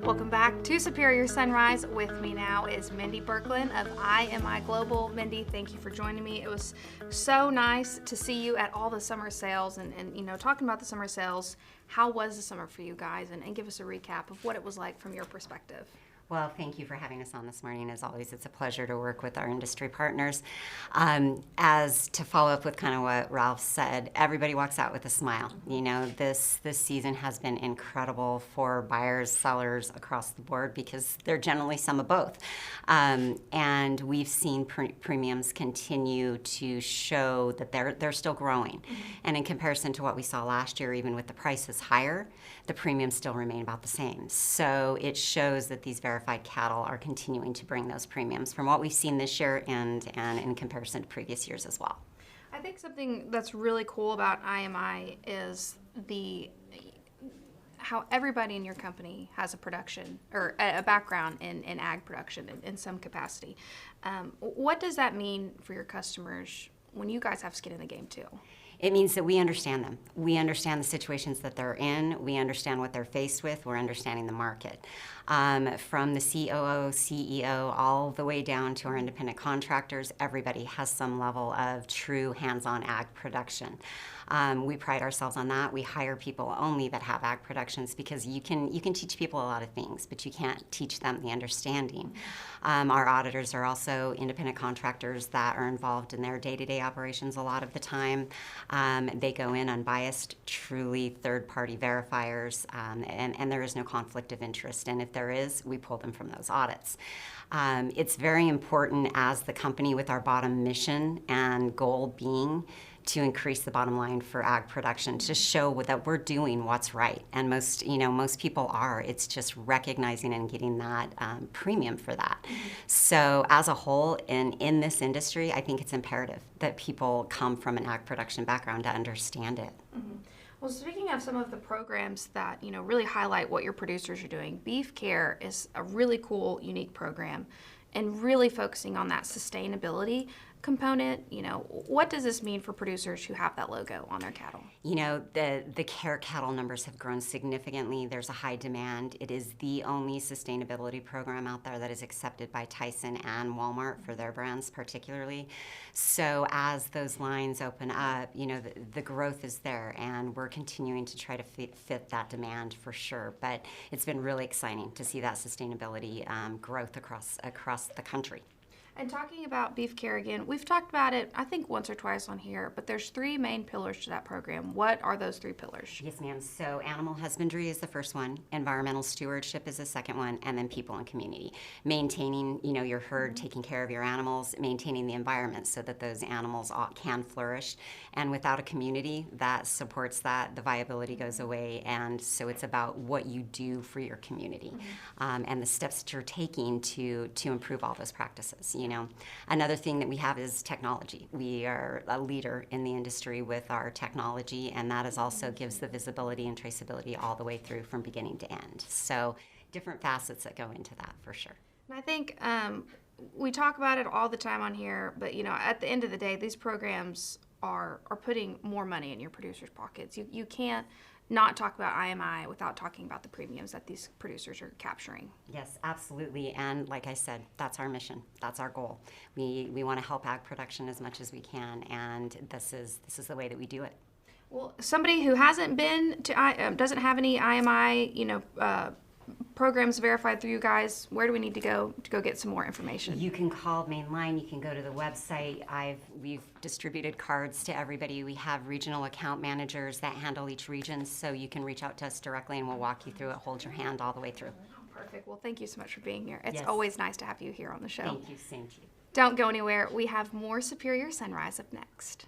Welcome back to Superior Sunrise. With me now is Mindi Birkeland of IMI Global. Mindi, thank you for joining me. It was so nice to see you at all the summer sales and talking about the summer sales. How was the summer for you guys? And give us a recap of what it was like from your perspective. Well, thank you for having us on this morning. As always, it's a pleasure to work with our industry partners. As to follow up with kind of what Ralph said, everybody walks out with a smile. You know, this season has been incredible for buyers, sellers across the board because they're generally some of both. And we've seen premiums continue to show that they're still growing. And in comparison to what we saw last year, even with the prices higher, the premiums still remain about the same. So it shows that these verified cattle are continuing to bring those premiums from what we've seen this year and in comparison to previous years as well. I think something that's really cool about IMI is how everybody in your company has a production or a background in ag production in some capacity. What does that mean for your customers when you guys have skin in the game too? It means that we understand them. We understand the situations that they're in. We understand what they're faced with. We're understanding the market. From the COO, CEO, all the way down to our independent contractors, everybody has some level of true hands-on ag production. We pride ourselves on that. We hire people only that have ag productions because you can teach people a lot of things, but you can't teach them the understanding. Our auditors are also independent contractors that are involved in their day-to-day operations a lot of the time. They go in unbiased, truly third-party verifiers, and there is no conflict of interest. And if there is, we pull them from those audits. It's very important as the company with our bottom mission and goal being to increase the bottom line for ag production, to show that we're doing what's right. And most people are. It's just recognizing and getting that premium for that. So as a whole, in this industry, I think it's imperative that people come from an ag production background to understand it. Mm-hmm. Well, speaking of some of the programs that really highlight what your producers are doing, Beef Care is a really cool, unique program, and really focusing on that sustainability component. What does this mean for producers who have that logo on their cattle? The care cattle numbers have grown significantly. There's a high demand. It is the only sustainability program out there that is accepted by Tyson and Walmart for their brands particularly. So as those lines open up, the growth is there, and we're continuing to try to fit that demand for sure. But it's been really exciting to see that sustainability growth across the country. And talking about Beef Care again, we've talked about it, I think, once or twice on here, but there's three main pillars to that program. What are those three pillars? Yes, ma'am. So animal husbandry is the first one, environmental stewardship is the second one, and then people and community. Maintaining, your herd, taking care of your animals, maintaining the environment so that those animals can flourish. And without a community that supports that, the viability goes away. And so it's about what you do for your community and the steps that you're taking to improve all those practices. Another thing that we have is technology. We are a leader in the industry with our technology, and that also gives the visibility and traceability all the way through from beginning to end. So different facets that go into that for sure. And I think we talk about it all the time on here, but at the end of the day, these programs are putting more money in your producers' pockets. You can't not talk about IMI without talking about the premiums that these producers are capturing. Yes, absolutely. And like I said, that's our mission. That's our goal. We want to help ag production as much as we can, and this is the way that we do it. Well, somebody who hasn't been to doesn't have any IMI, programs verified through you guys, where do we need to go get some more information? You can call main line. You can go to the website. We've distributed cards to everybody. We have regional account managers that handle each region, so you can reach out to us directly, and we'll walk you through it, hold your hand all the way through. Perfect. Well, thank you so much for being here. It's Yes. always nice to have you here on the show. Thank you. Same to you. Don't go anywhere. We have more Superior Sunrise up next.